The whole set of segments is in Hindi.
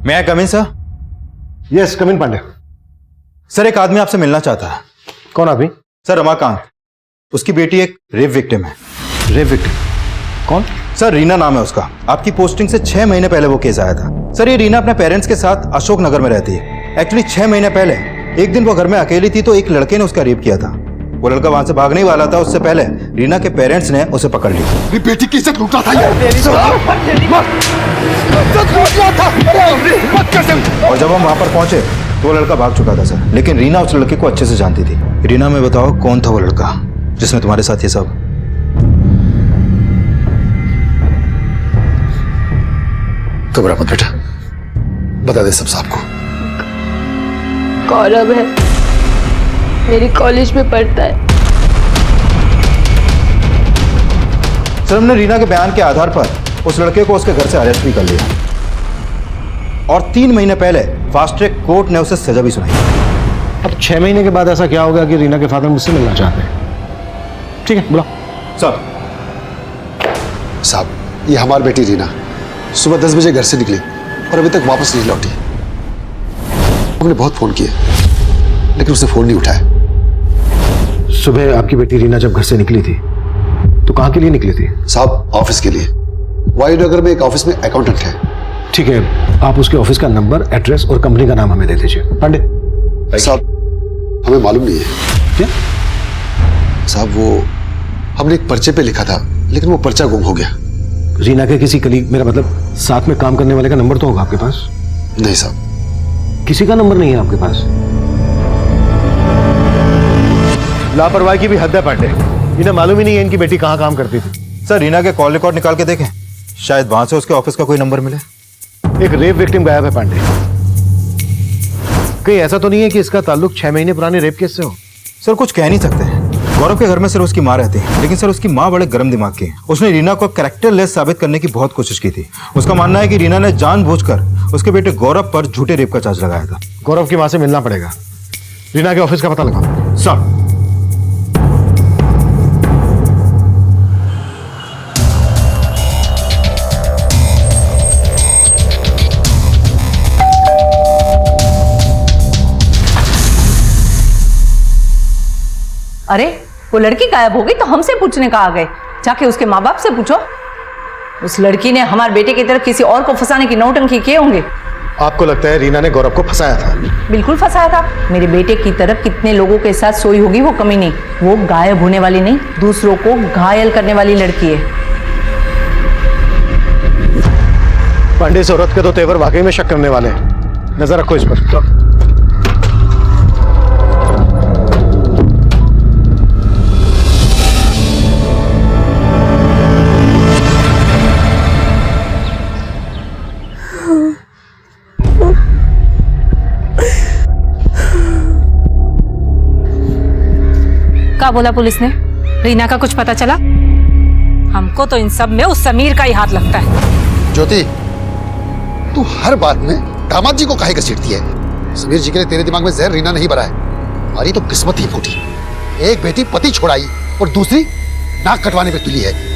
मैं कम इन सर? यस, कम इन पांडे। सर एक आदमी आपसे मिलना चाहता है। कौन आदमी? सर रमाकांत, उसकी बेटी एक रेप विक्टिम है। Rape victim? कौन? सर रीना नाम है उसका। आपकी पोस्टिंग से 6 महीने पहले वो केस आया था। सर ये रीना अपने पेरेंट्स के साथ अशोक नगर में रहती है। एक्चुअली 6 महीने पहले एक दिन वो घर में अकेली थी तो एक लड़के ने उसका रेप किया था। वो लड़का वहां से भागने ही वाला था, उससे पहले रीना के पेरेंट्स ने उसे पकड़ लिया। मेरी बेटी की इज्जत लूट रहा था ये। और जब हम वहां पर पहुंचे तो वो लड़का भाग चुका था सर, लेकिन रीना उस लड़के को अच्छे से जानती थी। रीना में बताओ कौन था वो लड़का जिसने तुम्हारे साथ ये सब? घबरा मत बेटा, बता दे सब साहब को। गौरव है, मेरी कॉलेज में पढ़ता है। सर हमने रीना के बयान के आधार पर उस लड़के को उसके घर से अरेस्ट भी कर लिया और 3 महीने पहले फास्ट ट्रैक कोर्ट ने उसे सजा भी सुनाई। अब 6 महीने के बाद ऐसा क्या होगा कि रीना के फादर मुझसे मिलना चाहते हैं? ठीक है, बुलाओ। सर साहब, ये हमारी बेटी रीना सुबह 10 बजे घर से निकली और अभी तक वापस नहीं लौटी। हमने बहुत फोन किए लेकिन उसने फोन नहीं उठाया। सुबह आपकी बेटी रीना जब घर से निकली थी तो कहाँ के लिए निकली थी? साहब ऑफिस के लिए। वायुनगर में एक ऑफिस में अकाउंटेंट है। ठीक है, आप उसके ऑफिस का नंबर, एड्रेस और कंपनी का नाम हमें दे दीजिए। पांडे साहब हमें मालूम नहीं है। क्या? साहब वो हमने एक पर्चे पे लिखा था लेकिन वो पर्चा गुम हो गया। रीना के किसी कलीग, मेरा मतलब साथ में काम करने वाले का नंबर तो होगा आपके पास? नहीं साहब, किसी का नंबर नहीं है आपके पास? लापरवाही की भी हद है पांडे। इन्हें मालूम ही नहीं है इनकी बेटी कहाँ काम करती थी। सर रीना के कॉल रिकॉर्ड निकाल के देखें, शायद वहां से उसके ऑफिस का कोई नंबर मिले। एक रेप विक्टिम गायब है पांडे। कहीं ऐसा तो नहीं है कि इसका ताल्लुक 6 महीने पुराने रेप केस से हो? सर कुछ कह नहीं सकते। गौरव के घर में सिर्फ उसकी माँ रहती है, लेकिन सर उसकी माँ बड़े गर्म दिमाग की है। उसने रीना को कैरेक्टरलेस साबित करने की बहुत कोशिश की थी। उसका मानना है कि रीना ने जानबूझकर उसके बेटे गौरव पर झूठे रेप का चार्ज लगाया था। गौरव की माँ से मिलना पड़ेगा। रीना के ऑफिस का पता लगाओ। सर अरे वो लड़की गायब हो गई तो हमसे पूछने का आ गए? जाके उसके माँ बाप से पूछो। उस लड़की ने हमारे बेटे की तरफ किसी और को फंसाने की नौटंकी किए होंगे। आपको लगता है रीना ने गौरव को फंसाया था? बिल्कुल फंसाया था। मेरे बेटे की तरफ कितने लोगों के साथ सोई होगी वो कमी नहीं। वो गायब होने वाली नहीं, दूसरों को घायल करने वाली लड़की है। पांडे इस औरत के तो तेवर वाकई में शक करने वाले हैं। नजर रखो इस पर। क्या बोला पुलिस ने? रीना का कुछ पता चला? हमको तो इन सब में उस समीर का ही हाथ लगता है। ज्योति, तू हर बात में दामाद जी को काहे घसीटती है? समीर जी के लिए तेरे दिमाग में जहर रीना नहीं भरा है। हमारी तो किस्मत ही फूटी। एक बेटी पति छोड़ाई और दूसरी नाक कटवाने पे तुली है।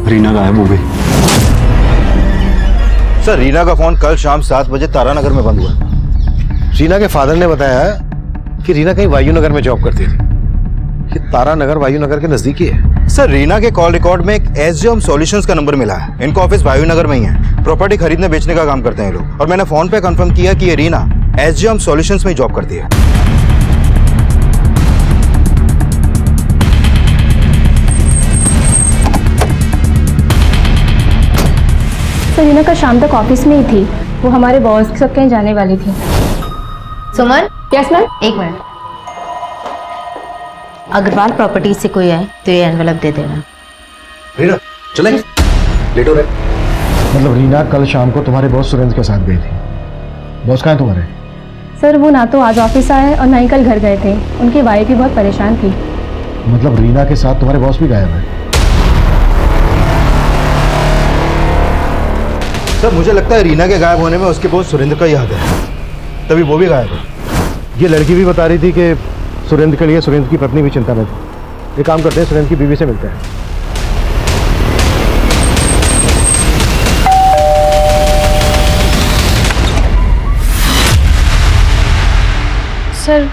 रीना गायब हो गई। सर रीना का फोन कल शाम 7 बजे तारानगर में बंद हुआ। रीना के फादर ने बताया कि रीना कहीं वायुनगर में जॉब करती थी। ये तारानगर वायुनगर के नजदीक ही है। सर रीना के कॉल रिकॉर्ड में एक एसजीएम सॉल्यूशंस का नंबर मिला है। इनका ऑफिस वायुनगर में ही है। प्रॉपर्टी खरीदने बेचने का काम करते हैं लोग। और मैंने फोन पे कंफर्म किया कि ये रीना एसजीएम सॉल्यूशंस में ही जॉब करती है। रीना का शाम तक ऑफिस में ही थी। वो हमारे बॉस के साथ कहीं जाने वाली थी। सुमन, यस मैम। एक मिनट। अग्रवाल प्रॉपर्टी से कोई आए तो ये एनवेलप दे देना। रीना चलेंगे, लेट हो रहे। मतलब रीना कल शाम को तुम्हारे बॉस सुरेंद्र के साथ गई थी। बॉस कहाँ है तुम्हारे? सर वो ना तो आज ऑफिस आए और ना ही कल घर गए थे। उनकी वाइफ भी बहुत परेशान थी। मतलब रीना के साथ तुम्हारे बॉस भी गायब है? सर मुझे लगता है रीना के गायब होने में उसके बोस सुरेंद्र का ही हाथ है, तभी वो भी गायब है। ये लड़की भी बता रही थी कि सुरेंद्र के लिए सुरेंद्र की पत्नी भी चिंता में थी। ये काम करते हैं, सुरेंद्र की बीवी से मिलते हैं। सर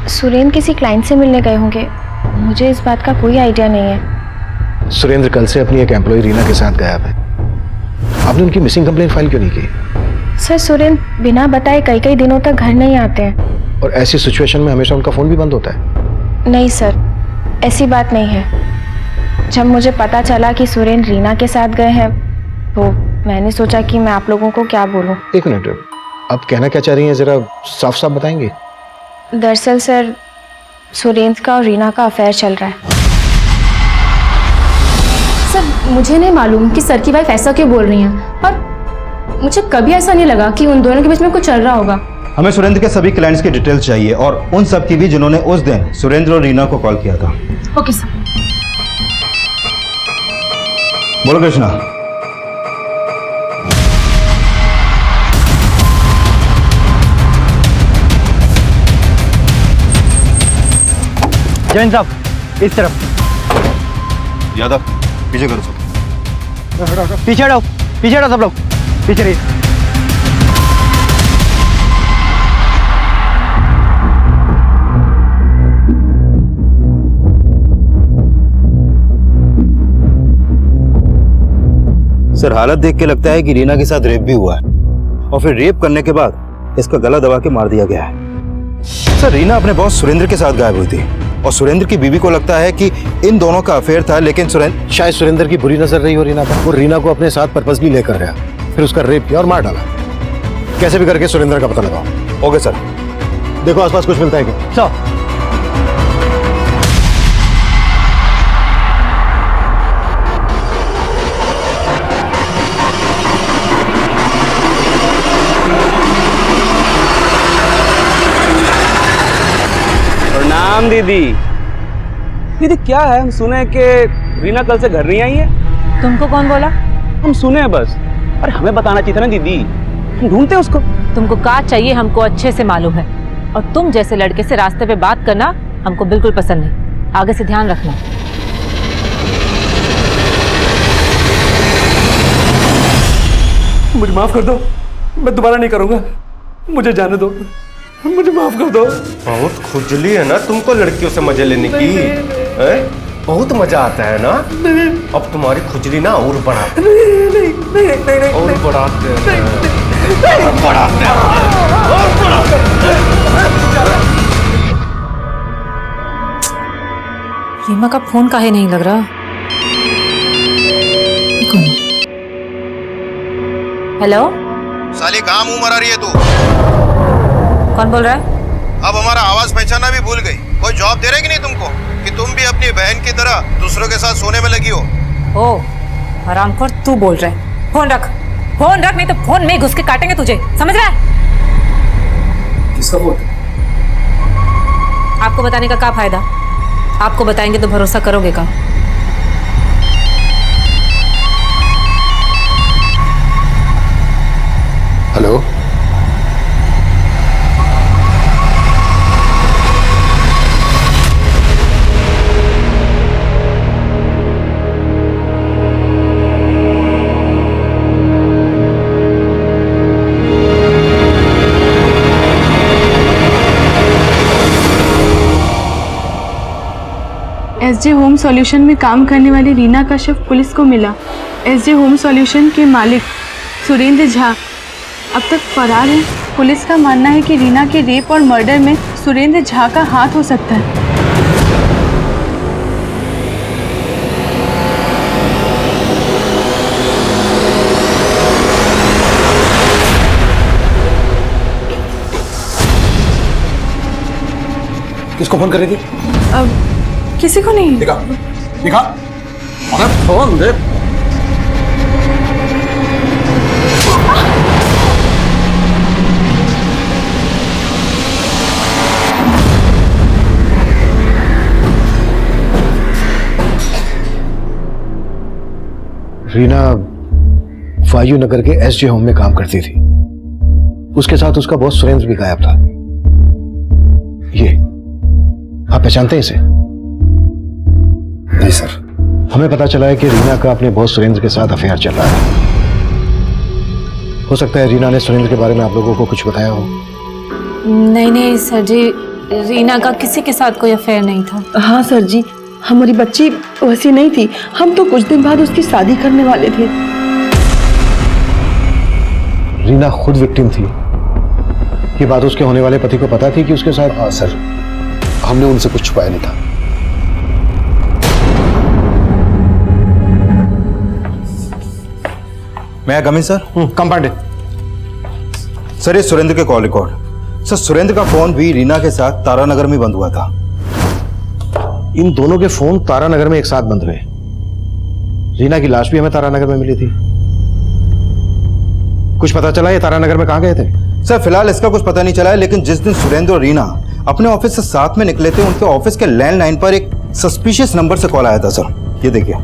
सुरेंद्र किसी क्लाइंट से मिलने गए होंगे, मुझे इस बात का कोई आइडिया नहीं है। सुरेंद्र कल से अपनी एक एम्प्लॉय रीना के साथ गायब है। आपने उनकी मिसिंग कंप्लेंट फाइल क्यों नहीं की? सर सुरेंद्र बिना बताए कई कई दिनों तक घर नहीं आते हैं। और ऐसी सिचुएशन में हमेशा उनका फोन भी बंद होता है। नहीं सर, ऐसी बात नहीं है। जब मुझे पता चला कि सुरेंद्र रीना के साथ गए हैं तो मैंने सोचा कि मैं आप लोगों को क्या बोलूं। एक मिनट, आप कहना क्या चाह रही हैं, जरा साफ साफ बताएंगे? दरअसल सर सुरेंद्र का और रीना का अफेयर चल रहा है। सर मुझे नहीं मालूम कि सर की वाइफ ऐसा क्यों बोल रही हैं, और मुझे कभी ऐसा नहीं लगा कि उन दोनों के बीच में कुछ चल रहा होगा। हमें सुरेंद्र के सभी क्लाइंट्स की डिटेल्स चाहिए और उन सब की भी जिन्होंने उस दिन सुरेंद्र और रीना को कॉल किया था। Okay sir. बोलो कृष्णा। जैन साहब इस तरफ। यादव पीछे करो सब। पीछे हटो सब लोग पीछे रहिए। सर हालत देख के लगता है कि रीना के साथ रेप भी हुआ है और फिर रेप करने के बाद इसका गला दबा के मार दिया गया है। सर रीना अपने बॉस सुरेंद्र के साथ गायब हुई थी और सुरेंद्र की बीवी को लगता है कि इन दोनों का अफेयर था, लेकिन शायद सुरेंद्र की बुरी नजर रही हो रीना पर। वो रीना को अपने साथ पर्पसली लेकर गया, फिर उसका रेप किया और मार डाला। कैसे भी करके सुरेंद्र का पता लगाओ। Okay sir. देखो आसपास कुछ मिलता है क्या? सर प्रणाम दीदी। दीदी क्या है, हम सुने कि रीना कल से घर नहीं आई है। तुमको कौन बोला? हम सुने हैं बस। अरे हमें बताना चाहिए था ना दीदी, हम ढूंढते हैं उसको। तुमको क्या चाहिए हमको अच्छे से मालूम है, और तुम जैसे लड़के से रास्ते पे बात करना हमको बिल्कुल पसंद नहीं। आगे से ध्यान रखना। मुझे माफ कर दो, मैं दोबारा नहीं करूंगा। मुझे जाने दो, मुझे माफ कर दो। बहुत खुजली है ना तुमको लड़कियों से मजे लेने की। हैं? बहुत मजा आता है ना। अब तुम्हारी खुजली ना और बढ़ाते हैं। और बढ़ाते हैं। रीमा का फोन काहे नहीं लग रहा? कौन है? हेलो साली कहाँ मुंह मरा रही है तू? कौन बोल रहा है? अब हमारा आवाज पहचाना भी भूल गई। कोई जॉब दे रहे कि नहीं तुमको, कि तुम भी अपनी बहन की तरह दूसरों के साथ सोने में लगी हो? ओ हरामखोर, तू बोल रहा है? फोन रख, नहीं तो फोन में घुस के काटेंगे तुझे, समझ रहा है? किसका फोन? आपको बताने का क्या फायदा? आपको बताएंगे तो भरोसा करोगे का? हेलो, एसजे होम सॉल्यूशन में काम करने वाली रीना का शव पुलिस को मिला। एसजे होम सॉल्यूशन के मालिक सुरेंद्र झा अब तक फरार है। पुलिस का मानना है कि रीना के रेप और मर्डर में सुरेंद्र झा का हाथ हो सकता है। किसको फोन कर रही थी? अब किसी को नहीं। दिखा दिखा। अरे फोन दे। रीना वायु नगर के एसजे होम में काम करती थी। उसके साथ उसका बॉस सुरेंद्र भी गायब था। ये आप पहचानते हैं इसे? नहीं सर। हमें पता चला है कि रीना का अपने बॉस सुरेंद्र के साथ अफेयर चल रहा है। हो सकता है रीना ने सुरेंद्र के बारे में आप लोगों को कुछ बताया हो। नहीं नहीं सर जी, रीना का किसी के साथ कोई अफेयर नहीं था। हाँ सर जी, हमारी बच्ची वैसी नहीं थी। हम तो कुछ दिन बाद उसकी शादी करने वाले थे। रीना खुद विक्टिम थी। ये बात उसके होने वाले पति को पता थी कि उसके साथ? हाँ सर, हमने उनसे कुछ छुपाया नहीं था। मैं कम इन सर? कम पांडे। सर ये सुरेंद्र के कॉल रिकॉर्ड। सर सुरेंद्र का फोन भी रीना के साथ तारानगर में बंद हुआ था। इन दोनों के फोन तारानगर में एक साथ बंद हुए। रीना की लाश भी हमें तारानगर में मिली थी। कुछ पता चला ये तारानगर में कहां गए थे? सर फिलहाल इसका कुछ पता नहीं चला है, लेकिन जिस दिन सुरेंद्र और रीना अपने ऑफिस से साथ में निकले थे, उनके ऑफिस के लैंडलाइन पर एक सस्पिशियस नंबर से कॉल आया था सर। ये देखिए।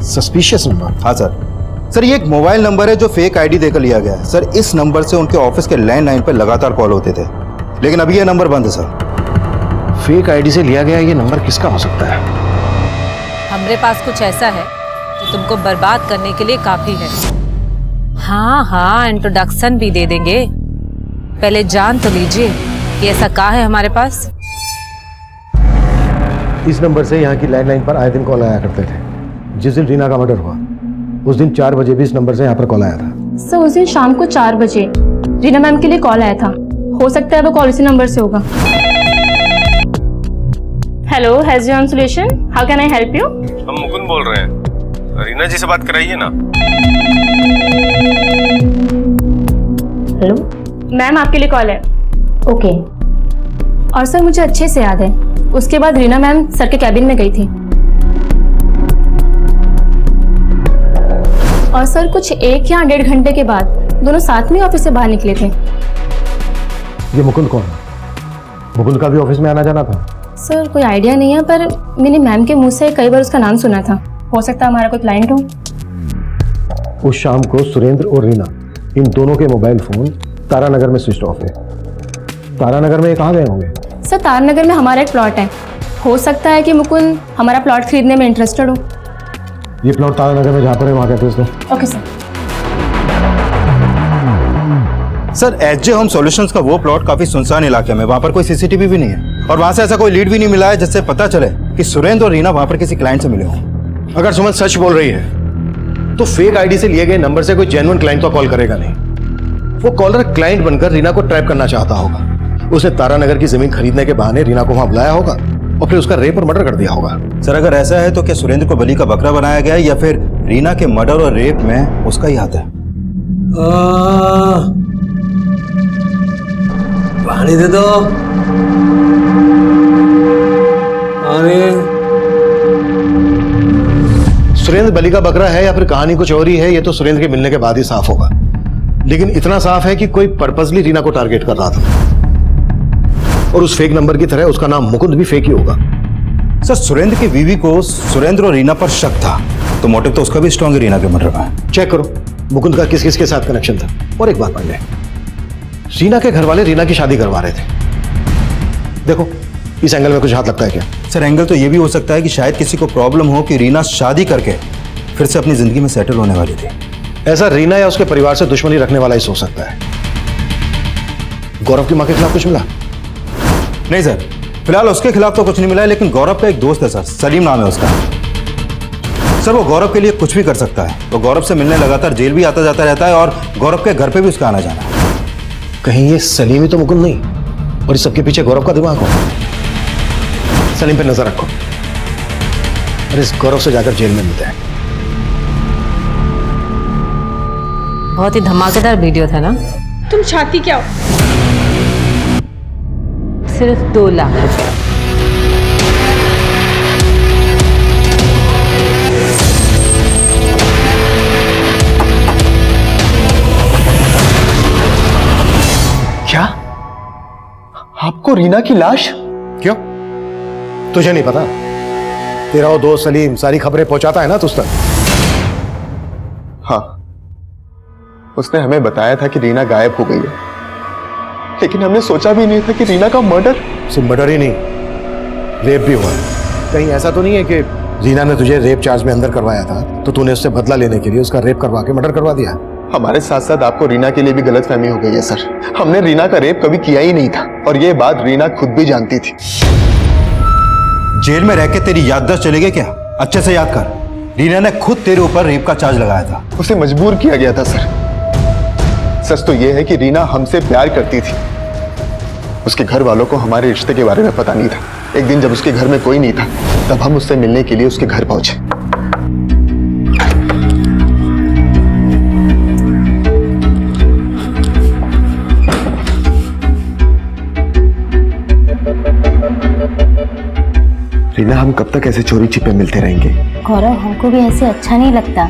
Suspicious number? हाँ सर। सर ये एक मोबाइल नंबर है जो फेक आईडी देकर लिया गया है। सर इस नंबर से उनके ऑफिस के लैंडलाइन पर लगातार कॉल होते थे, लेकिन अभी ये नंबर बंद है सर। फेक आईडी से लिया गया ये नंबर किसका हो सकता है? हमारे पास कुछ ऐसा है जो तुमको बर्बाद करने के लिए काफी है। हाँ हाँ, इंट्रोडक्शन भी दे देंगे। पहले जान तो लीजिए कि ऐसा क्या है हमारे पास। इस नंबर से यहाँ की लैंडलाइन पर आए दिन कॉल आया करते थे। जिस दिन रीना का मर्डर हुआ उस दिन 4 बजे भी इस नंबर से यहाँ पर कॉल आया था। सर उस दिन शाम को 4 बजे रीना मैम के लिए कॉल आया था। हो सकता है वो कॉल इसी नंबर से होगा। Hello, has your solution, how can I help you? हम मुकुंद बोल रहे हैं, रीना जी से बात कराइए ना। हेलो मैम, आपके लिए कॉल है। ओके। और सर मुझे अच्छे से याद है, उसके बाद रीना मैम सर के कैबिन में गई थी। और सर कुछ 1 या 1.5 घंटे के बाद दोनों साथ में ऑफिस से बाहर निकले थे। ये मुकुंद कौन है? मुकुंद का भी ऑफिस में आना जाना था? सर कोई आइडिया नहीं है, पर मैंने मैम के मुंह से कई बार उसका नाम सुना था। हो सकता है हमारा कोई क्लाइंट हो। उस शाम को सुरेंद्र और रीना इन दोनों के मोबाइल फोन तारानगर में स्विच ऑफ है। तारानगर में ये कहाँ गए होंगे? सर तारानगर में हमारा एक प्लॉट है। हो सकता है कि मुकुंद हमारा प्लॉट खरीदने में इंटरेस्टेड हो। ये प्लॉट तारानगर में जहाँ पर है वहाँ कहते हैं उसको। Okay sir. Sir SJ home solutions का वो प्लॉट काफी सुनसान इलाके में, वहां पर कोई सीसीटीवी भी नहीं है और वहां से ऐसा कोई लीड भी नहीं मिला है जिससे पता चले कि सुरेंद्र और रीना वहां पर किसी क्लाइंट से मिले हों। अगर सुमन सच बोल रही है तो फेक आईडी से लिए गए नंबर से कोई जेन्युइन क्लाइंट तो कॉल करेगा नहीं। वो कॉलर क्लाइंट बनकर रीना को ट्रैप करना चाहता होगा। उसने तारानगर की जमीन खरीदने के बहाने रीना को वहां बुलाया होगा और फिर उसका रेप और मर्डर कर दिया होगा। सर अगर ऐसा है तो क्या सुरेंद्र को बलि का बकरा बनाया गया है या फिर रीना के मर्डर और रेप में उसका ही हाथ है? पानी दे दो। सुरेंद्र बलि का बकरा है या फिर कहानी कुछ और ही है, ये तो सुरेंद्र के मिलने के बाद ही साफ होगा। लेकिन इतना साफ है कि कोई पर्पसली रीना को टारगेट कर रहा था और उस फेक नंबर की तरह उसका नाम मुकुंद भी फेक ही होगा। सर सुरेंद्र की बीवी को सुरेंद्र और रीना पर शक था, तो मोटिव तो उसका भी स्ट्रॉन्ग है रीना के मर्डर में। चेक करो मुकुंद का किस किस के साथ कनेक्शन था। और एक बात पांडे, रीना के घर वाले रीना की शादी करवा रहे थे। देखो इस एंगल में कुछ हाथ लगता है क्या? सर एंगल तो ये भी हो सकता है कि शायद किसी को प्रॉब्लम हो कि रीना शादी करके फिर से अपनी जिंदगी में सेटल होने वाली थी। ऐसा रीना या उसके परिवार से दुश्मनी रखने वाला ही सोच सकता है। गौरव की मां के खिलाफ कुछ मिला? नहीं सर, फिलहाल उसके खिलाफ तो कुछ नहीं मिला है, लेकिन गौरव का एक दोस्त है सर, सलीम नाम है उसका। सर वो गौरव के लिए कुछ भी कर सकता है। वो गौरव से मिलने लगातार जेल भी आता जाता रहता है और गौरव के घर पे भी उसका आना जाना है। कहीं ये सलीम ही तो मुकुंद नहीं और इस सबके पीछे गौरव का दिमाग हो? सलीम पे नजर रखो और इस गौरव से जाकर जेल में मिलते हैं। बहुत ही धमाकेदार वीडियो था ना? तुम चाहती क्या हो? सिर्फ 2 लाख रुपए। क्या? आपको रीना की लाश? क्यों? तुझे नहीं पता? तेरा वो दोस्त सलीम सारी खबरें पहुंचाता है ना तुझ तक। हाँ, उसने हमें बताया था कि रीना गायब हो गई है, लेकिन हमने सोचा भी नहीं था कि रीना का मर्डर। सिर्फ मर्डर ही नहीं, रेप भी हुआ है। कहीं ऐसा तो नहीं है कि रीना ने तुझे रेप चार्ज में अंदर करवाया था तो तूने उससे बदला लेने के लिए उसका रेप करवा के मर्डर करवा दिया? हमारे साथ साथ आपको रीना के लिए भी गलतफहमी हो गई है सर। हमने रीना का रेप कभी किया ही नहीं था और ये बात रीना खुद भी जानती थी। जेल में रह के तेरी याददाश्त चली गई क्या? अच्छे से याद कर, रीना ने खुद तेरे ऊपर रेप का चार्ज लगाया था। उसे मजबूर किया गया था सर। सच तो यह है कि रीना हमसे प्यार करती थी। उसके घर वालों को हमारे रिश्ते के बारे में पता नहीं था। एक दिन जब उसके घर में कोई नहीं था तब हम उससे मिलने के लिए उसके घर पहुंचे। रीना, हम कब तक ऐसे चोरी छिपे मिलते रहेंगे? गौरव, हमको भी ऐसे अच्छा नहीं लगता।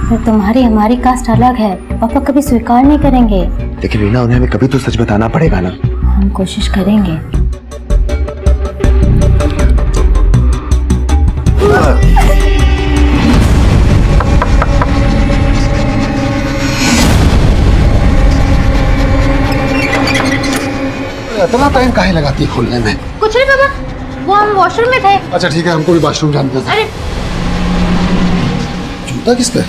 फिर तुम्हारी हमारी कास्ट अलग है, पापा कभी स्वीकार नहीं करेंगे। लेकिन रीना, उन्हें हमें कभी तो सच बताना पड़ेगा ना। हम कोशिश करेंगे। इतना टाइम काहे लगाती है खोलने में? कुछ नहीं पापा, वो हम वॉशरूम में थे। अच्छा ठीक है, हमको भी वॉशरूम जाना था। अरे जूता किस पे?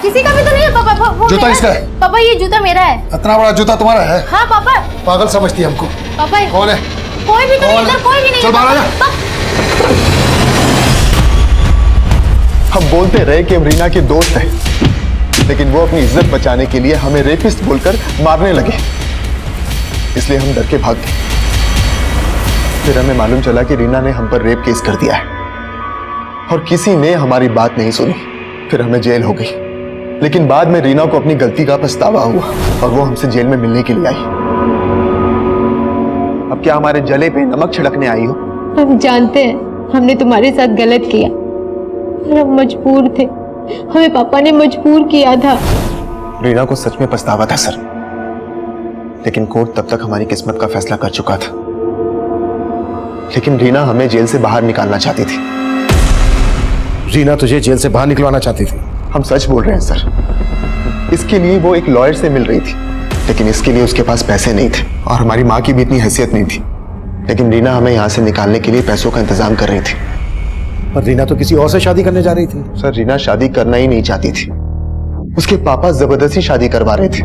किसी का भी तो नहीं है पापा। वो जूता किसका है? पापा ये जूता मेरा है। इतना बड़ा जूता तुम्हारा है? हाँ पापा। पागल समझती है हमको। पापा कौन है? कोई भी तो नहीं, इधर कोई भी नहीं। चल बाहर आ जा। हम बोलते रहे कि हम रीना के दोस्त हैं, लेकिन वो अपनी इज्जत बचाने के लिए हमें रेपिस्ट बोलकर मारने लगे। इसलिए हम डर के भाग गए। फिर हमें मालूम चला कि रीना ने हम पर रेप केस कर दिया है और किसी ने हमारी बात नहीं सुनी। फिर हमें जेल हो गई, लेकिन बाद में रीना को अपनी गलती का पछतावा हुआ और वो हमसे जेल में मिलने के लिए आई। अब क्या हमारे जले पे नमक छिड़कने आई हो? हम जानते हैं हमने तुम्हारे साथ गलत किया और हम मजबूर थे। हमें पापा ने मजबूर किया था। रीना को सच में पछतावा था सर, लेकिन कोर्ट तब तक हमारी किस्मत का फैसला कर चुका था। लेकिन रीना हमें जेल से बाहर निकालना चाहती थी। रीना तुझे जेल से बाहर निकलवाना चाहती थी? हम सच बोल रहे हैं सर। इसके लिए वो एक लॉयर से मिल रही थी, लेकिन इसके लिए उसके पास पैसे नहीं थे और हमारी माँ की भी इतनी हैसियत नहीं थी। लेकिन रीना हमें यहाँ से निकालने के लिए पैसों का इंतजाम कर रही थी। पर रीना तो किसी और से शादी करने जा रही थी। सर, रीना शादी करना ही नहीं चाहती थी। उसके पापा जबरदस्ती शादी करवा रहे थे।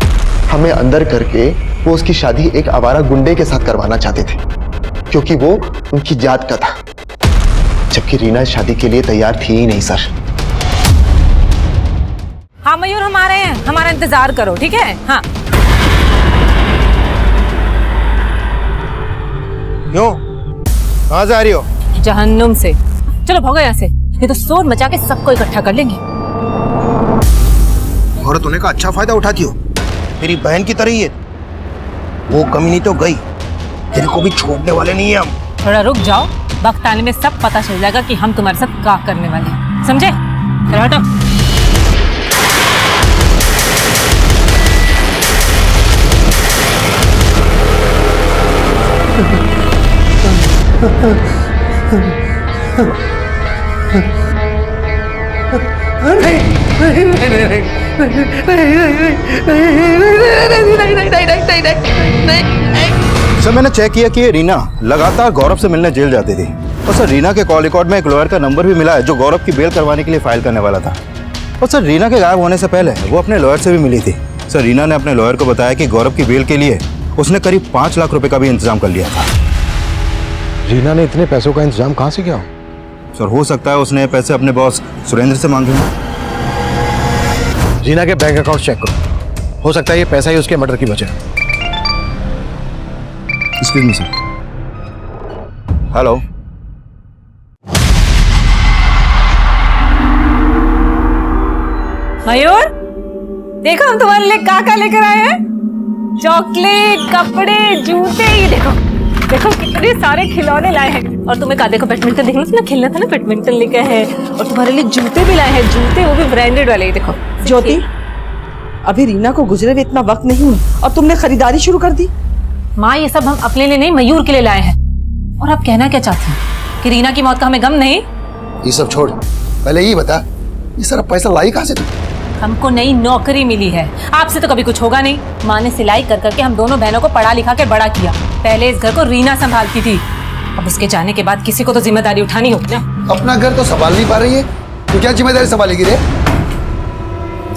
हमें अंदर करके वो उसकी शादी एक आवारा गुंडे के साथ करवाना चाहते थे, क्योंकि वो उनकी जात का था, जबकि रीना शादी के लिए तैयार थी ही नहीं सर। हाँ मयूर, हम आ रहे हैं, हमारा इंतजार करो, ठीक है? हाँ। क्यों? कहाँ से आ रही हो? जहन्नुम से। चलो भागो यहाँ से, ये तो शोर मचा के सबको इकट्ठा कर लेंगे। औरत होने का अच्छा फायदा उठाती हो, मेरी बहन की तरह ही है। वो कमीनी तो गई, तेरे को भी छोड़ने वाले नहीं है हम। थोड़ा रुक जाओ, वक्त आने में सब पता चल जाएगा कि हम तुम्हारे साथ क्या करने वाले हैं, समझे? चलो हटो। सर, मैंने चेक किया कि रीना लगातार गौरव से मिलने जेल जाती थी और सर रीना के कॉल रिकॉर्ड में एक लॉयर का नंबर भी मिला है जो गौरव की बेल करवाने के लिए फाइल करने वाला था। और सर रीना के गायब होने से पहले वो अपने लॉयर से भी मिली थी। सर रीना ने अपने लॉयर को बताया कि गौरव की बेल के लिए उसने करीब 5 लाख रुपए का भी इंतजाम कर लिया था। रीना ने इतने पैसों का इंतजाम कहाँ से किया? सर हो सकता है उसने पैसे अपने बॉस सुरेंद्र से मांगे हों। रीना के बैंक अकाउंट चेक करो, हो सकता है ये पैसा ही उसके मर्डर की वजह है। Excuse me sir. हेलो। मयूर, देखो हम तुम्हारे लिए क्या लेकर आए हैं। चॉकलेट, कपड़े, जूते, ये देखो देखो कितने सारे खिलौने लाए हैं। और तुम्हें कहा, देखो बैडमिंटन देखना था ना, खेलना था ना, बैडमिंटन लेके है। और तुम्हारे लिए जूते भी लाए हैं, जूते वो भी ब्रांडेड वाले। देखो ज्योति, अभी रीना को गुजरे हुए इतना वक्त नहीं हुआ और तुमने खरीदारी शुरू कर दी। माँ, ये सब हम अपने लिए नहीं, मयूर के लिए लाए हैं। और आप कहना क्या चाहती हैं कि रीना की मौत का हमें गम नहीं? ये सब छोड़, पहले ये बता, ये सारा पैसा लाई कहाँ से तू? हमको नई नौकरी मिली है, आपसे तो कभी कुछ होगा नहीं। माँ ने सिलाई कर करके हम दोनों बहनों को पढ़ा लिखा के बड़ा किया। पहले इस घर को रीना संभालती थी, अब उसके जाने के बाद किसी को तो जिम्मेदारी उठानी होगी ना। अपना घर तो संभाल नहीं पा रही है तो क्या जिम्मेदारी संभालेगी रे?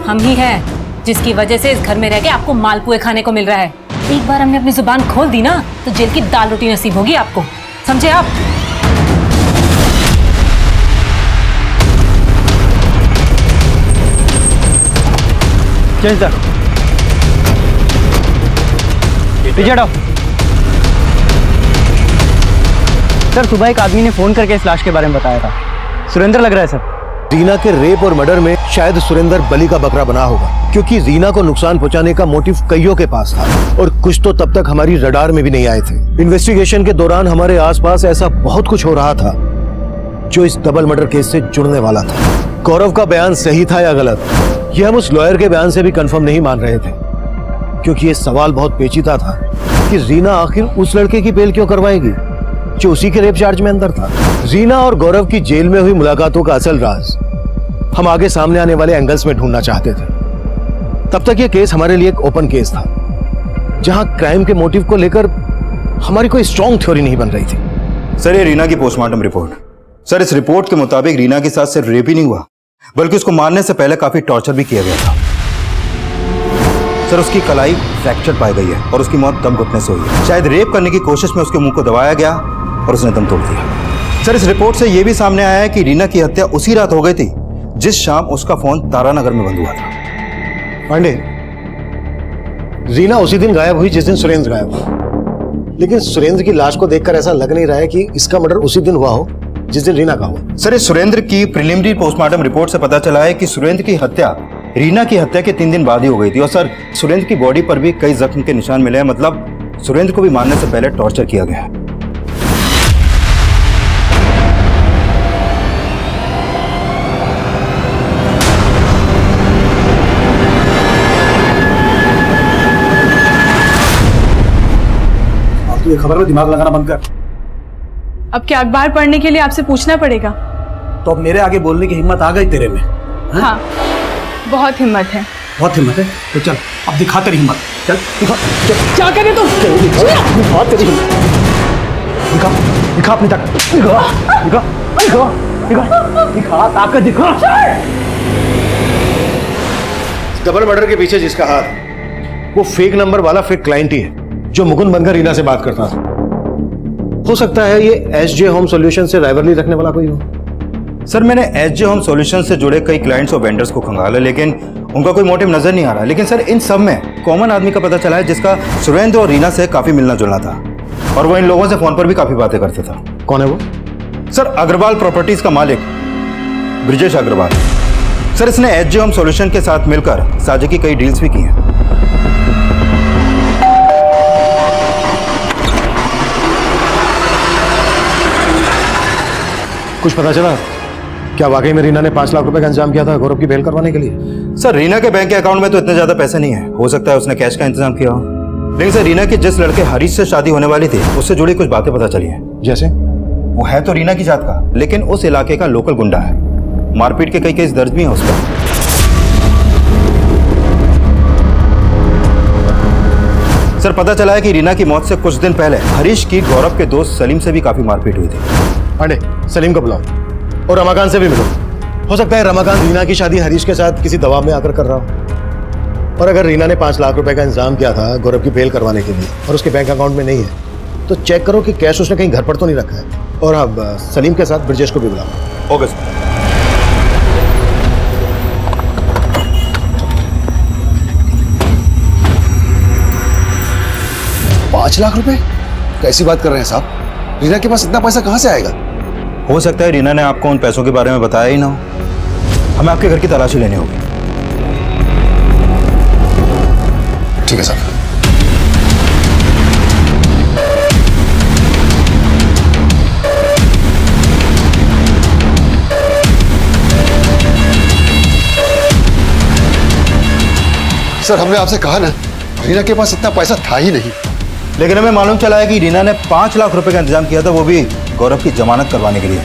हम ही हैं जिसकी वजह से इस घर में रह के आपको मालपुए खाने को मिल रहा है। एक बार हमने अपनी जुबान खोल दी ना तो जेल की दाल रोटी नसीब होगी आपको, समझे आप? सर पीछे हटो। सर सुबह एक आदमी ने फोन करके इस लाश के बारे में बताया था, सुरेंद्र लग रहा है सर। रीना के रेप और मर्डर में शायद सुरेंद्र बलि का बकरा बना होगा, क्योंकि रीना को नुकसान पहुंचाने का मोटिव कईयों के पास था और कुछ तो तब तक हमारी रडार में भी नहीं आए थे। इन्वेस्टिगेशन के दौरान हमारे आसपास ऐसा बहुत कुछ हो रहा था जो इस डबल मर्डर केस से जुड़ने वाला था। गौरव का बयान सही था या गलत, ये हम उस लॉयर के बयान से भी कंफर्म नहीं मान रहे थे, क्योंकि ये सवाल बहुत पेचीदा था कि रीना आखिर उस लड़के की बेल क्यों करवाएगी जो उसी के रेप चार्ज में अंदर था। रीना और गौरव की जेल में हुई मुलाकातों का असल राज हम आगे सामने आने वाले एंगल्स में ढूंढना चाहते थे। तब तक ये केस हमारे लिए एक ओपन केस था, जहां क्राइम के मोटिव को लेकर हमारी कोई स्ट्रॉन्ग थ्योरी नहीं बन रही थी। सर, ये रीना की पोस्टमार्टम रिपोर्ट। सर, इस रिपोर्ट के मुताबिक रीना के साथ सिर्फ रेप ही नहीं हुआ, बल्कि उसको मारने से पहले काफी टॉर्चर भी किया गया था। सर, उसकी कलाई फ्रैक्चर पाई गई है और उसकी मौत दम घुटने से हुई है। शायद रेप करने की कोशिश में उसके मुंह को दबाया गया और उसने दम तोड़ दिया। सर, इस रिपोर्ट से यह भी सामने आया है कि रीना की हत्या उसी रात हो गई थी जिस शाम उसका फोन तारानगर में बंद हुआ था। पांडे, रीना उसी दिन गायब हुई जिस दिन सुरेंद्र गायब हुआ, लेकिन सुरेंद्र की लाश को देखकर ऐसा लग नहीं रहा है कि इसका मर्डर उसी दिन हुआ हो जिस दिन रीना का हुआ। सर, इस सुरेंद्र की प्रिलिमिनरी पोस्टमार्टम रिपोर्ट से पता चला है कि सुरेंद्र की हत्या रीना की हत्या के 3 दिन बाद ही हो गई थी। और सर, सुरेंद्र की बॉडी पर भी कई जख्म के निशान मिले हैं, मतलब सुरेंद्र को भी मारने से पहले टॉर्चर किया गया है। ये खबर में दिमाग लगाना बंद कर। अब क्या अखबार पढ़ने के लिए आपसे पूछना पड़ेगा? तो अब मेरे आगे बोलने की हिम्मत आ गई तेरे में? हाँ, बहुत हिम्मत है। बहुत हिम्मत है तो चल अब दिखा तेरी हिम्मत। चल दिखा, क्या करे तुम? दिखा तेरी हिम्मत, दिखा दिखा अपनी ताकत, दिखा दिखा दिखा दिखा दिखा ताकत दिखा। डबल मर्डर के पीछे जिसका हाथ है वो फेक नंबर वाला फेक क्लाइंट ही है जो मुकुंद बनकर रीना से बात करता था। हो सकता है ये एसजे होम सॉल्यूशन से राइवलरी रखने वाला कोई हो। सर, मैंने एसजे होम सॉल्यूशन से जुड़े कई क्लाइंट्स और वेंडर्स को खंगाला, लेकिन उनका कोई मोटिव नजर नहीं आ रहा। लेकिन सर, इन सब में कॉमन आदमी का पता चला है जिसका सुरेंद्र और रीना से काफी मिलना जुलना था, और वो इन लोगों से फोन पर भी काफी बातें करता था। कौन है वो? सर, अग्रवाल प्रॉपर्टीज का मालिक ब्रिजेश अग्रवाल। सर, इसने एसजे होम सॉल्यूशन के साथ मिलकर साझे की कई डील्स भी की हैं। कुछ पता चला? क्या वाकई में रीना ने 5 लाख रुपए का इंतजाम किया था गौरव की बेल करवाने के लिए? सर, रीना के बैंक के अकाउंट में तो इतने ज्यादा पैसे नहीं है, हो सकता है उसने कैश का इंतजाम किया हो। लेकिन सर, रीना की जिस लड़के हरीश से शादी होने वाली थी उससे जुड़ी कुछ बातें पता चली है। जैसे? वो है तो रीना की जात का, लेकिन उस इलाके का लोकल गुंडा है। मारपीट के कई केस दर्ज भी हैं उस पर। सर, पता चला है कि रीना की मौत से कुछ दिन पहले हरीश की गौरव के दोस्त सलीम से भी काफी मारपीट हुई थी। पांडे, सलीम को बुलाओ और रमाकांत से भी मिलो। हो सकता है रमाकांत रीना की शादी हरीश के साथ किसी दबाव में आकर कर रहा हो। और अगर रीना ने 5 लाख रुपए का इंतजाम किया था गौरव की बेल करवाने के लिए और उसके बैंक अकाउंट में नहीं है, तो चेक करो कि कैश उसने कहीं घर पर तो नहीं रखा है। और अब सलीम के साथ ब्रजेश को भी बुलाओ। Okay sir. 5 लाख रुपए? कैसी बात कर रहे हैं साहब? रीना के पास इतना पैसा कहां से आएगा? हो सकता है रीना ने आपको उन पैसों के बारे में बताया ही ना हो। हमें आपके घर की तलाशी लेनी होगी। ठीक है साहब। सर, हमने आपसे कहा ना, रीना के पास इतना पैसा था ही नहीं। लेकिन हमें मालूम चला है कि रीना ने 5 लाख रुपए का इंतजाम किया था, वो भी गौरव की जमानत करवाने के लिए।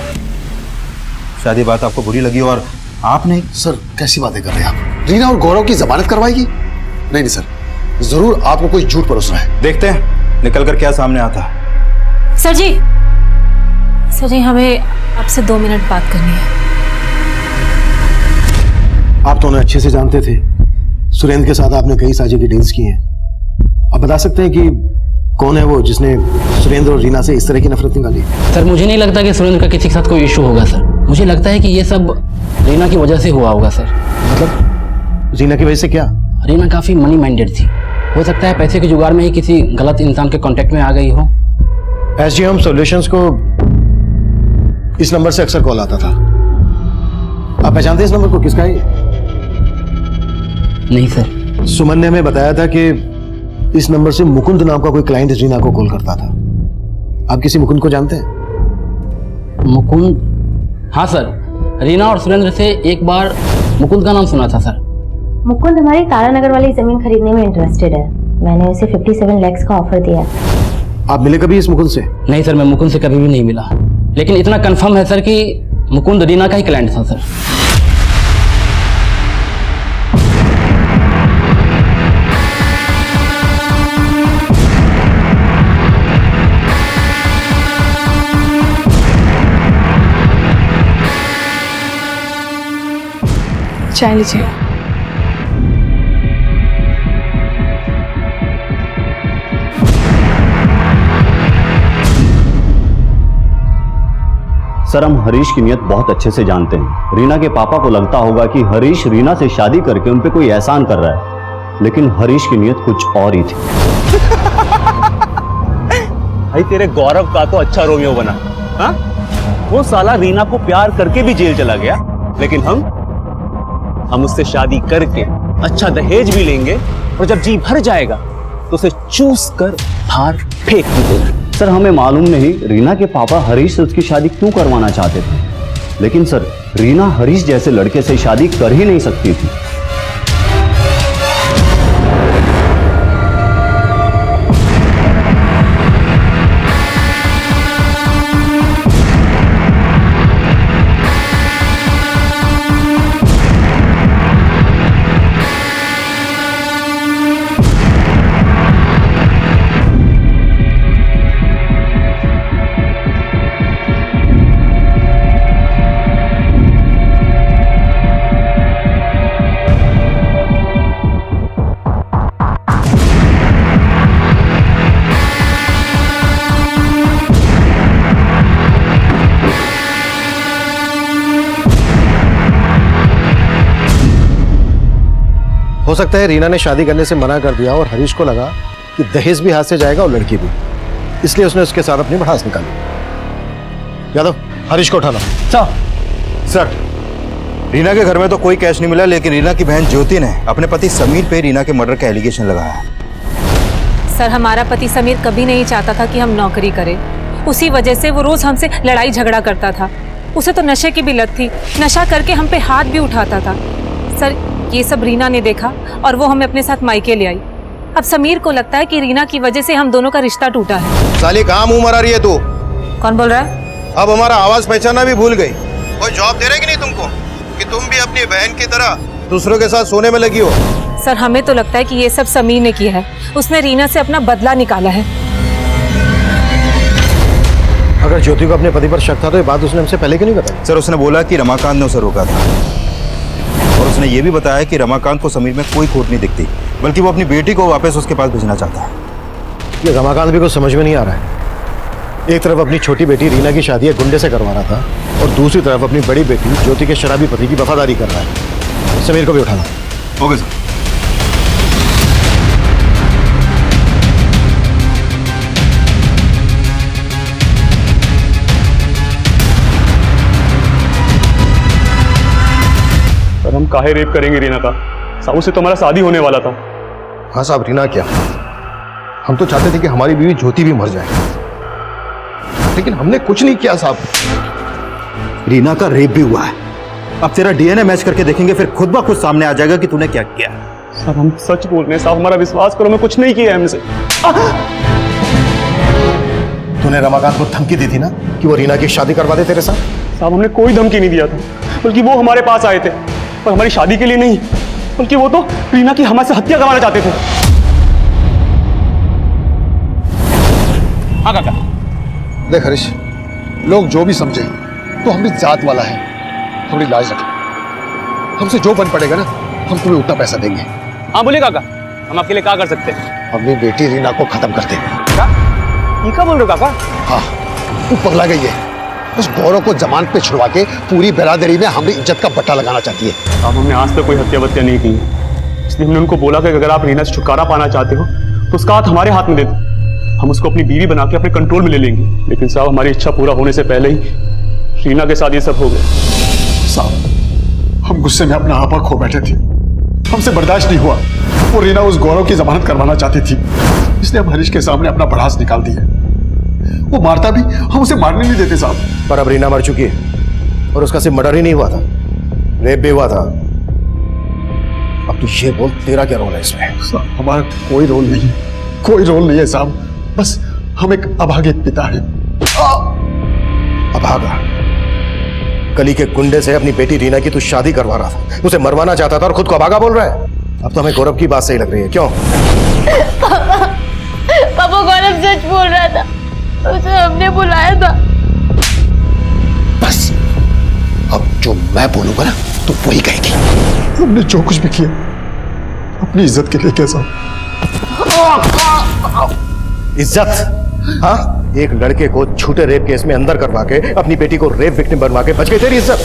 शायद ये बात आपको बुरी लगी और आपने? सर कैसी बातें कर रहे हैं आप? रीना और गौरव की जमानत करवाएगी? नहीं नहीं सर, जरूर आपको कोई झूठ परोस रहा है। देखते हैं निकल कर क्या सामने आता है। सर जी हमें आपसे 2 मिनट बात करनी है। आप तो उन्हें अच्छे से जानते थे। सुरेंद्र के साथ आपने कई साझे की डील्स की हैं। आप बता सकते हैं कि कौन है वो जिसने सुरेंद्र और रीना से इस तरह की नफरत निकाली? सर मुझे नहीं लगता कि सुरेंद्र का किसी के साथ कोई इशू होगा सर। मुझे लगता है कि ये सब रीना की वजह से हुआ होगा सर। मतलब रीना की वजह से क्या? रीना काफ़ी मनी माइंडेड थी। हो सकता है पैसे के जुगाड़ में ही किसी गलत इंसान के कांटेक्ट में आ गई हो। एसजी होम सॉल्यूशंस को इस नंबर से अक्सर कॉल आता था। आप पहचानते हैं इस नंबर को? किसका है? नहीं सर। सुमन ने हमें बताया था कि इस नंबर से मुकुंद नाम का कोई क्लाइंट रीना को कॉल करता था। आप किसी मुकुंद को जानते हैं? मुकुंद? हाँ सर, रीना और सुरेंद्र से एक बार मुकुंद का नाम सुना था सर। मुकुंद हमारी तारानगर वाली जमीन खरीदने में इंटरेस्टेड है। मैंने उसे 57 लाख का ऑफर दिया। आप मिले कभी इस मुकुंद से? नहीं सर, मैं मुकुंद से कभी भी नहीं मिला, लेकिन इतना कंफर्म है सर कि मुकुंद रीना का ही क्लाइंट था सर। चाय लीजिए। सर हम हरीश की नियत बहुत अच्छे से जानते हैं। रीना के पापा को लगता होगा कि हरीश रीना से शादी करके उन पे कोई एहसान कर रहा है, लेकिन हरीश की नियत कुछ और ही थी। भाई तेरे गौरव का तो अच्छा रोमियो बना। हाँ, वो साला रीना को प्यार करके भी जेल चला गया, लेकिन हम उससे शादी करके अच्छा दहेज भी लेंगे और जब जी भर जाएगा तो उसे चूस कर बाहर फेंक भी देंगे। सर हमें मालूम नहीं रीना के पापा हरीश से उसकी शादी क्यों करवाना चाहते थे, लेकिन सर रीना हरीश जैसे लड़के से शादी कर ही नहीं सकती थी। हो सकता है रीना ने शादी करने से मना कर दिया और हरीश को लगा कि दहेज भी हाथ से जाएगा और लड़की भी, इसलिए उसने उसके साथ अपनी भड़ास निकाली। यादव, हरीश को उठाना। सर रीना के घर में तो कोई कैश नहीं मिला, लेकिन रीना की बहन ज्योति ने अपने पति समीर पे रीना के मर्डर का एलिगेशन लगाया है। सर हमारा पति समीर कभी नहीं चाहता था कि हम नौकरी करें। उसी वजह से वो रोज हमसे लड़ाई झगड़ा करता था। उसे तो नशे की भी लत थी, नशा करके हम पे हाथ भी उठाता था। सर ये सब रीना ने देखा और वो हमें अपने साथ मायके ले आई। अब समीर को लगता है कि रीना की वजह से हम दोनों का रिश्ता टूटा है। साली कहाँ मुंह मरा रही है तू? कौन बोल रहा है? अब हमारा आवाज पहचाना भी भूल गई। कोई जॉब दे रहे कि नहीं तुमको कि तुम भी अपनी बहन की तरह दूसरों के साथ सोने में लगी हो? सर हमें तो लगता है कि ये सब समीर ने किया है। उसने रीना से अपना बदला निकाला है। अगर ज्योति को अपने पति पर शक था तो ये बात उसने हमसे पहले क्यों नहीं बताई? सर उसने बोला कि रमाकांत ने उसे रोका था, और उसने ये भी बताया कि रमाकांत को समीर में कोई खोट नहीं दिखती, बल्कि वो अपनी बेटी को वापस उसके पास भेजना चाहता है। ये रमाकांत भी कुछ समझ में नहीं आ रहा है। एक तरफ अपनी छोटी बेटी रीना की शादी एक गुंडे से करवा रहा था और दूसरी तरफ अपनी बड़ी बेटी ज्योति के शराबी पति की वफादारी कर रहा है। समीर को भी उठाना। Okay sir. सर हम काहे रेप करेंगे रीना का? साहू से तो हमारा शादी होने वाला था। हाँ साहब, रीना क्या, हम तो चाहते थे कि हमारी बीवी ज्योति भी मर जाए, लेकिन हमने कुछ नहीं किया साहब। रीना का रेप भी हुआ है। अब तेरा डीएनए मैच करके देखेंगे, फिर खुद ब खुद सामने आ जाएगा कि तूने क्या किया। साहब हम सच बोल रहे हैं साहब, हमारा विश्वास करो, मैं कुछ नहीं किया है हमसे। तूने रमाकांत को धमकी दी थी ना कि वो रीना की शादी करवा दे तेरे साथ? साहब हमने कोई धमकी नहीं दिया था, बल्कि वो हमारे पास आए थे, पर हमारी शादी के लिए नहीं, बल्कि वो तो रीना की हमारे से हत्या करवाना चाहते थे। हाँ काका। देख हरीश, लोग जो भी समझे तो हम भी जात वाला है, थोड़ी लाज रखें। हमसे जो बन पड़ेगा ना, हम तुम्हें उतना पैसा देंगे। हाँ बोलिए काका, हम आपके लिए क्या कर सकते हैं? अपनी बेटी रीना को खत्म कर दे। क्या? ये क्या बोल रहे हो काका? हाँ, तू पगला गई है। उस गौरव को जमानत पे छुड़वा के पूरी बिरादरी में हमारी इज्जत का बट्टा लगाना चाहती है। अब हमने आज तक कोई हत्या वत्या नहीं की, इसलिए हमने उनको बोला कि अगर आप रीना से छुटकारा पाना चाहते हो तो उसका हाथ हमारे हाथ में दे दो, हम उसको अपनी बीवी बना के अपने कंट्रोल में ले लेंगे। लेकिन साहब हमारी इच्छा पूरा होने से पहले ही रीना के साथ ये सब हो गया। साहब, हम गुस्से में अपना आपा खो बैठे थे, हमसे बर्दाश्त नहीं हुआ। वो रीना उस गौरव की जमानत करवाना चाहती थी, इसलिए हम हरीश के सामने अपना भड़ास निकाल दिया। वो मारता भी, हम उसे मारने नहीं देते साहब। पर अब रीना मर चुकी है और उसका सिर्फ मर्डर ही नहीं हुआ था, रेप भी हुआ था। अब तू ये बोल, तेरा क्या रोल है इसमें? साहब, हमारा कोई रोल नहीं है, कोई रोल नहीं है साहब। बस हम एक अभागे पिता हैं। अभागा? गली के गुंडे से अपनी बेटी रीना की तू शादी करवा रहा था, उसे मरवाना चाहता था और खुद को अभागा बोल रहा है। अब तो हमें गौरव की बात सही लग रही है, क्यों? पापा गौरव सच बोल रहा था, उसे हमने बुलाया था। बस अब जो मैं बोलूंगा ना, तो वही कहेगी। हमने जो कुछ भी किया अपनी इज्जत के लिए। कैसा इज्जत? हाँ, एक लड़के को झूठे रेप केस में अंदर करवा के अपनी बेटी को रेप विक्टिम बनवा के बच गई तेरी इज्जत।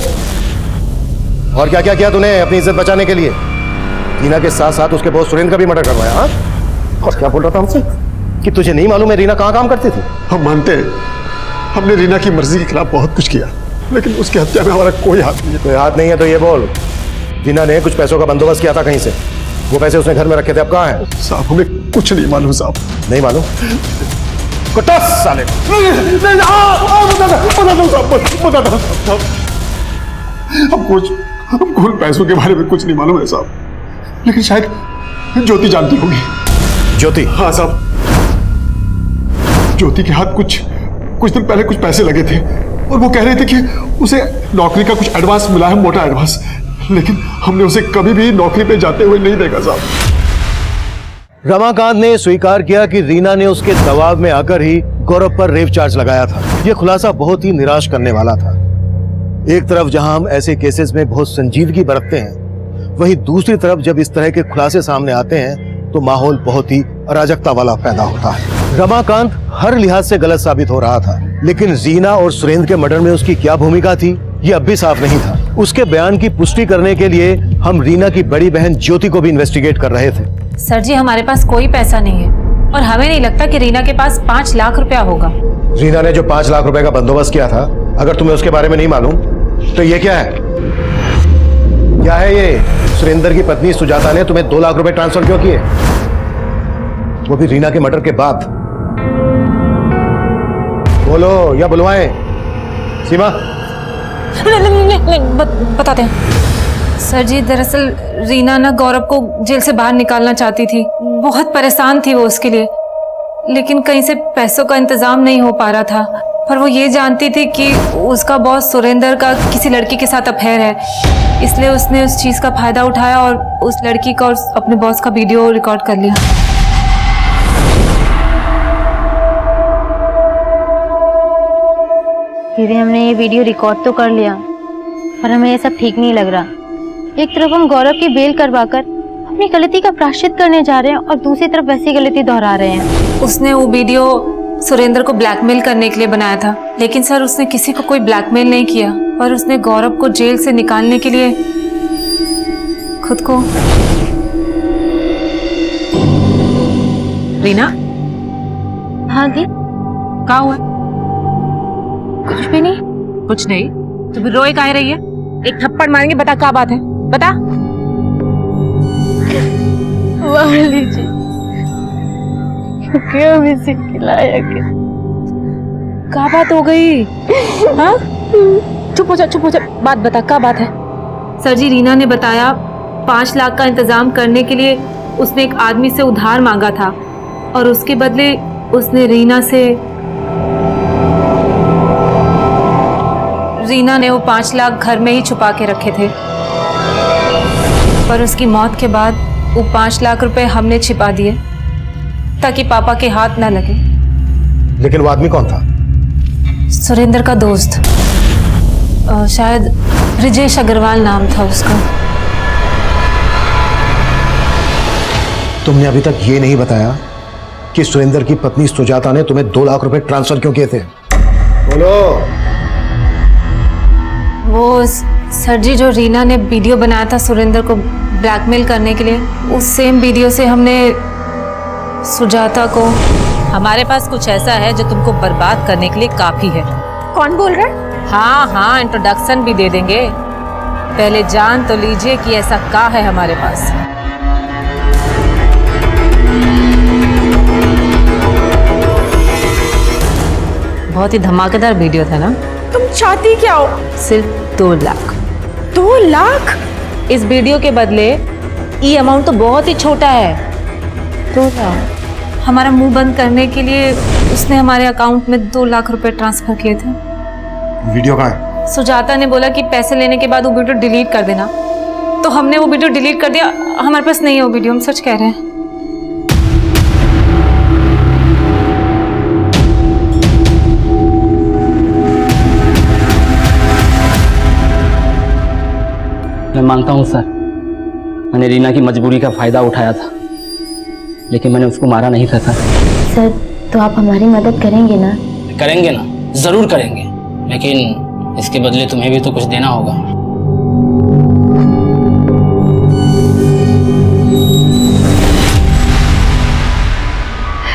और क्या क्या किया तूने अपनी इज्जत बचाने के लिए? रीना के साथ साथ उसके बॉस सुरेंद्र का भी मर्डर करवाया। हाँ, और क्या बोल रहा था हमसे कि तुझे नहीं मालूम है रीना कहाँ काम करती थी? हम मानते हैं, हमने रीना की मर्जी के खिलाफ बहुत कुछ किया, लेकिन उसकी हत्या में हमारा कोई हाथ नहीं है। कोई हाथ नहीं है तो ये बोल, रीना ने कुछ पैसों का बंदोबस्त किया था कहीं से, वो पैसे उसने घर में रखे थे, अब कहाँ है? साहब, हमें कुछ नहीं मालूम साहब। नहीं मालूम? कुत्ता साले! हमको पैसों के बारे में कुछ नहीं मालूम है साहब, लेकिन शायद ज्योति जानती होगी। ज्योति? हाँ साहब, ज्योति के हाथ कुछ दिन पहले कुछ पैसे लगे थे और वो कह रहे थे कि उसे नौकरी का कुछ एडवांस मिला है, मोटा एडवांस, लेकिन हमने उसे कभी भी नौकरी पे जाते हुए नहीं देखा साहब। रमाकांत ने स्वीकार किया कि रीना ने उसके दबाव में आकर ही गौरव पर रेप चार्ज लगाया था। यह खुलासा बहुत ही निराश करने वाला था। एक तरफ जहां हम ऐसे केसेस में बहुत संजीदगी बरतते हैं, वहीं दूसरी तरफ जब इस तरह के खुलासे सामने आते हैं तो माहौल बहुत ही अराजकता वाला पैदा होता है। रमाकांत हर लिहाज से गलत साबित हो रहा था, लेकिन रीना और सुरेंद्र के मर्डर में उसकी क्या भूमिका थी, ये अब भी साफ नहीं था। उसके बयान की पुष्टि करने के लिए हम रीना की बड़ी बहन ज्योति को भी इन्वेस्टिगेट कर रहे थे। सर जी, हमारे पास कोई पैसा नहीं है और हमें नहीं लगता कि रीना के पास 5 लाख रुपया होगा। रीना ने जो 5 लाख रुपए का बंदोबस्त किया था, अगर तुम्हें उसके बारे में नहीं मालूम तो ये क्या है? क्या है ये? सुरेंद्र की पत्नी सुजाता ने तुम्हें 2 लाख रुपए ट्रांसफर क्यों किए, वो भी रीना के मर्डर के बाद? बोलो या बुलवाएं? सीमा? नहीं, बताते हैं सर जी। दरअसल रीना ना गौरव को जेल से बाहर निकालना चाहती थी, बहुत परेशान थी वो उसके लिए, लेकिन कहीं से पैसों का इंतजाम नहीं हो पा रहा था। पर वो ये जानती थी कि उसका बॉस सुरेंद्र का किसी लड़की के साथ अफेयर है, इसलिए उसने उस चीज़ का फायदा उठाया और उस लड़की का और अपने बॉस का वीडियो रिकॉर्ड कर लिया। दीदी, हमने ये वीडियो रिकॉर्ड तो कर लिया, पर हमें ये सब ठीक नहीं लग रहा। एक तरफ हम गौरव की बेल करवाकर अपनी गलती का प्रायश्चित करने जा रहे हैं और दूसरी तरफ वैसी गलती दोहरा रहे हैं। उसने वो वीडियो सुरेंद्र को ब्लैकमेल करने के लिए बनाया था, लेकिन सर उसने किसी को कोई ब्लैकमेल नहीं किया, पर उसने गौरव को जेल से निकालने के लिए खुद को। रीना? हाँ दी? क्या हुआ? कुछ भी नहीं। कुछ नहीं? तो फिर रोए काहे रही है? एक थप्पड़ मारेंगे, बता क्या बात है, बता। वाली जी, क्यों इसे खिलाया क्या? क्या बात हो गई? हाँ? चुप हो जा, बात बता, क्या बात है? सर जी, रीना ने बताया 5 लाख का इंतजाम करने के लिए उसने एक आदमी से उधार मांगा था और उसके बदले उसने रीना ने वो 5 लाख घर में ही छुपा के रखे थे, पर उसकी मौत के बाद वो 5 लाख रुपए हमने छिपा दिए ताकि पापा के हाथ ना लगे। लेकिन वो आदमी कौन था? सुरेंद्र का दोस्त, शायद रिजेश अग्रवाल नाम था उसका। तुमने अभी तक ये नहीं बताया कि सुरेंद्र की पत्नी सुजाता ने तुम्हें 2 लाख रुपए ट्रांसफर क्यों किए थे? बोलो। वो सर जी, जो रीना ने वीडियो बनाया था सुरेंद्र को ब्लैकमेल करने के लिए, उस सेम वीडियो से हमने सुजाता को। हमारे पास कुछ ऐसा है जो तुमको बर्बाद करने के लिए काफी है। कौन बोल रहा है? हाँ हाँ, इंट्रोडक्शन भी दे देंगे, पहले जान तो लीजिए कि ऐसा क्या है हमारे पास। बहुत ही धमाकेदार वीडियो था ना? तुम चाहती क्या हो? सिर्फ 2 लाख। 2 लाख? इस वीडियो के बदले ये अमाउंट तो बहुत ही छोटा है। 2 लाख हमारा मुंह बंद करने के लिए उसने हमारे अकाउंट में 2 लाख रुपए ट्रांसफर किए थे। वीडियो कहाँ है? सुजाता ने बोला कि पैसे लेने के बाद वो वीडियो डिलीट कर देना, तो हमने वो वीडियो डिलीट कर दिया। हमारे पास नहीं है वो वीडियो, हम सच कह रहे हैं। मैं मानता हूँ सर, मैंने रीना की मजबूरी का फायदा उठाया था, लेकिन मैंने उसको मारा नहीं था सर। सर, तो आप हमारी मदद करेंगे ना? करेंगे ना, जरूर करेंगे, लेकिन इसके बदले तुम्हें भी तो कुछ देना होगा।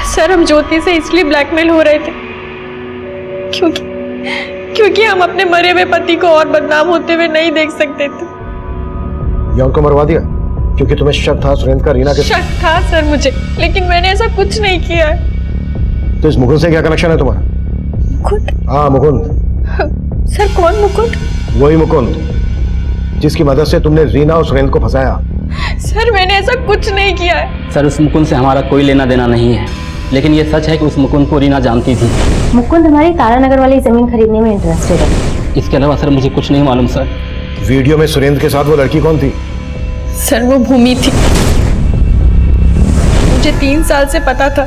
सर, हम ज्योति से इसलिए ब्लैकमेल हो रहे थे क्योंकि हम अपने मरे हुए पति को और बदनाम होते हुए नहीं देख सकते थे। या उनको मरवा दिया क्योंकि तुम्हें शक था सुरेंद्र का रीना के? शक था सर मुझे, लेकिन मैंने ऐसा कुछ नहीं किया है। तो इस मुकुंद से क्या कनेक्शन है तुम्हारा? मुकुंद? हाँ, मुकुंद। सर, कौन मुकुंद? वही मुकुंद जिसकी मदद से तुमने रीना और सुरेंद्र को फंसाया। सर, मैंने ऐसा कुछ नहीं किया है। सर, उस मुकुंद से हमारा कोई लेना देना नहीं है, लेकिन ये सच है कि उस मुकुंद को रीना जानती थी। मुकुंद हमारी तारानगर वाली जमीन खरीदने में इंटरेस्टेड है। इसके अलावा सर मुझे कुछ नहीं मालूम सर। वीडियो में सुरेंद्र के साथ वो लड़की कौन थी? सर, वो भूमि थी। मुझे 3 साल से पता था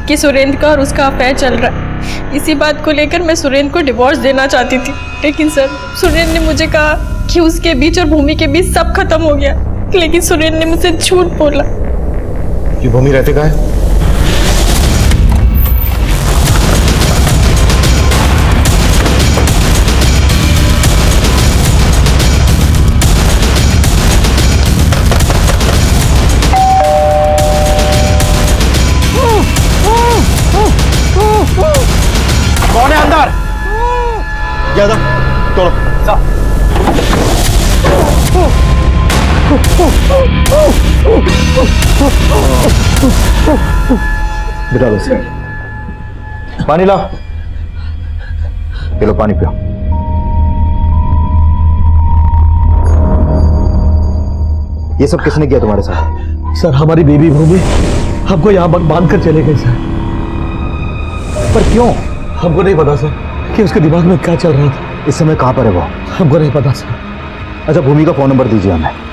कि सुरेंद्र का और उसका अफेयर चल रहा है। इसी बात को लेकर मैं सुरेंद्र को डिवोर्स देना चाहती थी, लेकिन सर, सुरेंद्र ने मुझे कहा कि उसके बीच और भूमि के बीच सब खत्म हो गया, लेकिन सुरेंद्र ने मुझसे झूठ बोला। ये भूमि रहते कहाँ है? कौन है अंदर? ज्यादा तोड़ो। बिठा दो। पानी लाओ। लो पानी पियो। ये सब किसने किया तुम्हारे साथ? सर, हमारी बेबी भूमि हमको यहाँ बांध कर चले गए सर। पर क्यों? हमको नहीं पता सर कि उसके दिमाग में क्या चल रहा था। इस समय कहाँ पर है वो? हमको नहीं पता सर। अच्छा, भूमि का फोन नंबर दीजिए हमें।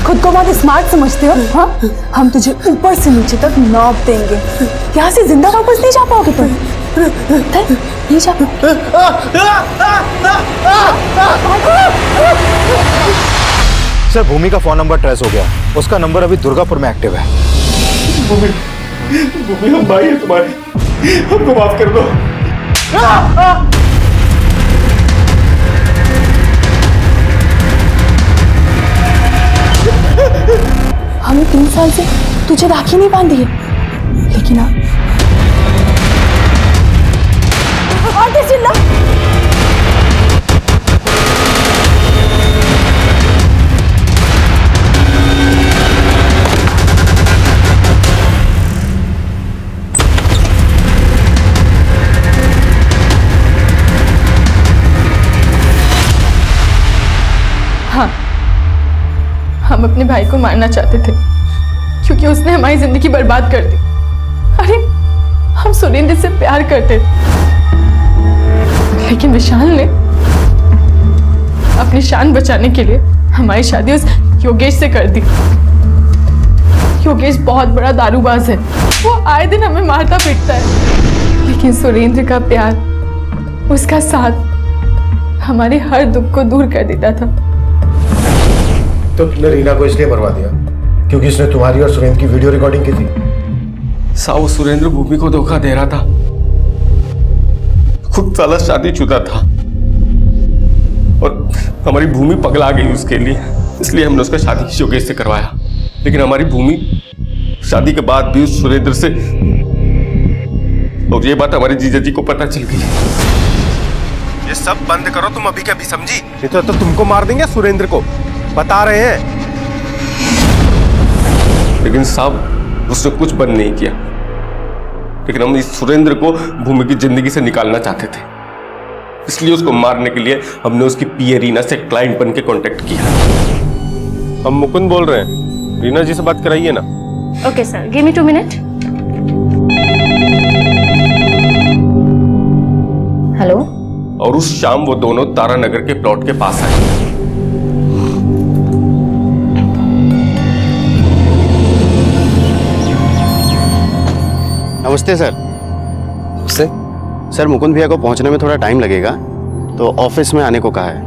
खुद को बहुत स्मार्ट समझते हो? हाँ, हम तुझे ऊपर से नीचे तक नौब देंगे। यहाँ से जिंदा वापस नहीं जा पाओगे तुम। नहीं जा पाओगे। सर, भूमि का फोन नंबर ट्रेस हो गया। उसका नंबर अभी दुर्गापुर में एक्टिव है। भूमि हम भाई है तुम्हारे, हमको माफ कर दो। हमने 3 साल से तुझे राखी नहीं बांधी है, लेकिन अब और तेज चिल्ला। हाँ, हम अपने भाई को मारना चाहते थे क्योंकि उसने हमारी जिंदगी बर्बाद कर दी। अरे हम सुरेंद्र से प्यार करते थे, लेकिन विशाल ने अपनी शान बचाने के लिए हमारी शादी उस योगेश से कर दी। योगेश बहुत बड़ा दारूबाज है, वो आए दिन हमें मारता पीटता है, लेकिन सुरेंद्र का प्यार, उसका साथ हमारे हर दुख को दूर कर देता था। तो तुमने रीना को इसलिए मरवा दिया क्योंकि इसने तुम्हारी और सुरेंद्र की वीडियो रिकॉर्डिंग की थी? साहब सुरेंद्र भूमि को धोखा दे रहा था, खुद साला शादीशुदा था और हमारी भूमि पगला गई उसके लिए, इसलिए हमने उसका शादी योगेश से करवाया। लेकिन हमारी भूमि शादी के बाद भी उस सुरेंद्र से, और ये बात हमारे जीजा जी को पता चल गई। ये सब बंद करो तुम अभी के अभी, समझी? नहीं तो तुमको मार देंगे सुरेंद्र को, बता रहे हैं। लेकिन साहब उसने कुछ बंद नहीं किया, लेकिन हम इस सुरेंद्र को भूमि की जिंदगी से निकालना चाहते थे, इसलिए उसको मारने के लिए हमने उसकी पीए रीना से क्लाइंट बन के कॉन्टेक्ट किया। हम मुकुंद बोल रहे हैं, रीना जी से बात कराइए ना। Okay sir, give me 2 minute. Hello. और उस शाम वो दोनों तारानगर के प्लॉट के पास आए। नमस्ते सर। सर मुकुंद भैया को पहुंचने में थोड़ा टाइम लगेगा, तो ऑफिस में आने को कहा है।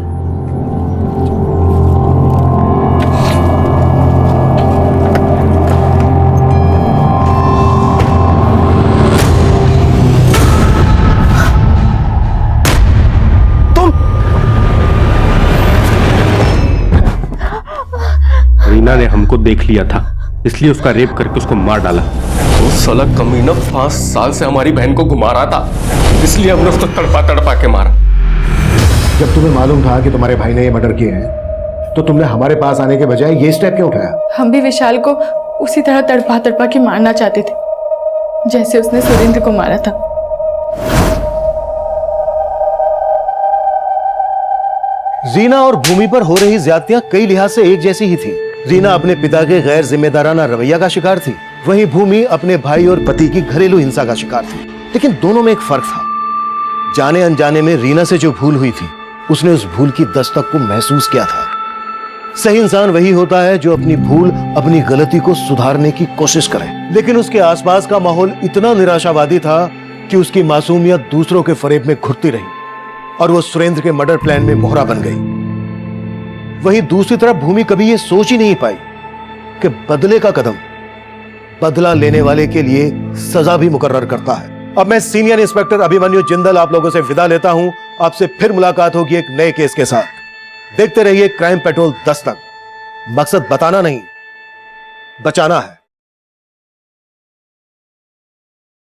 रीना ने हमको देख लिया था, इसलिए उसका रेप करके उसको मार डाला। वो साला कमीना 5 साल से हमारी बहन को घुमा रहा था, इसलिए हमने उसको तड़पा तड़पा के मारा। जब तुम्हें मालूम था कि तुम्हारे भाई ने ये मर्डर किए हैं, तो तुमने हमारे पास आने के बजाय ये स्टेप क्यों उठाया? हम भी विशाल को उसी तरह तड़पा तड़पा के मारना चाहते थे, जैसे उसने सुरेंद्र को मारा था। रीना और भूमि पर हो रही ज्यादतियां कई लिहाज से एक जैसी ही थी। रीना अपने पिता के गैर जिम्मेदाराना रवैया का शिकार थी, वहीं भूमि अपने भाई और पति की घरेलू हिंसा का शिकार थी। लेकिन दोनों में एक फर्क था। जाने अनजाने में रीना से जो भूल हुई थी, उसने उस भूल की दस्तक को महसूस किया था। सही इंसान वही होता है जो अपनी भूल, अपनी गलती को सुधारने की कोशिश करे। लेकिन उसके आसपास का माहौल इतना निराशावादी था कि उसकी मासूमियत दूसरों के फरेब में घुटती रही और वो सुरेंद्र के मर्डर प्लान में मोहरा बन गई। वहीं दूसरी तरफ भूमि कभी ये सोच ही नहीं पाई कि बदले का कदम बदला लेने वाले के लिए सजा भी मुकर्रर करता है। अब मैं सीनियर इंस्पेक्टर अभिमन्यु जिंदल आप लोगों से विदा लेता हूं। आपसे फिर मुलाकात होगी एक नए केस के साथ। देखते रहिए क्राइम पेट्रोल 10 तक। मकसद बताना नहीं, बचाना है।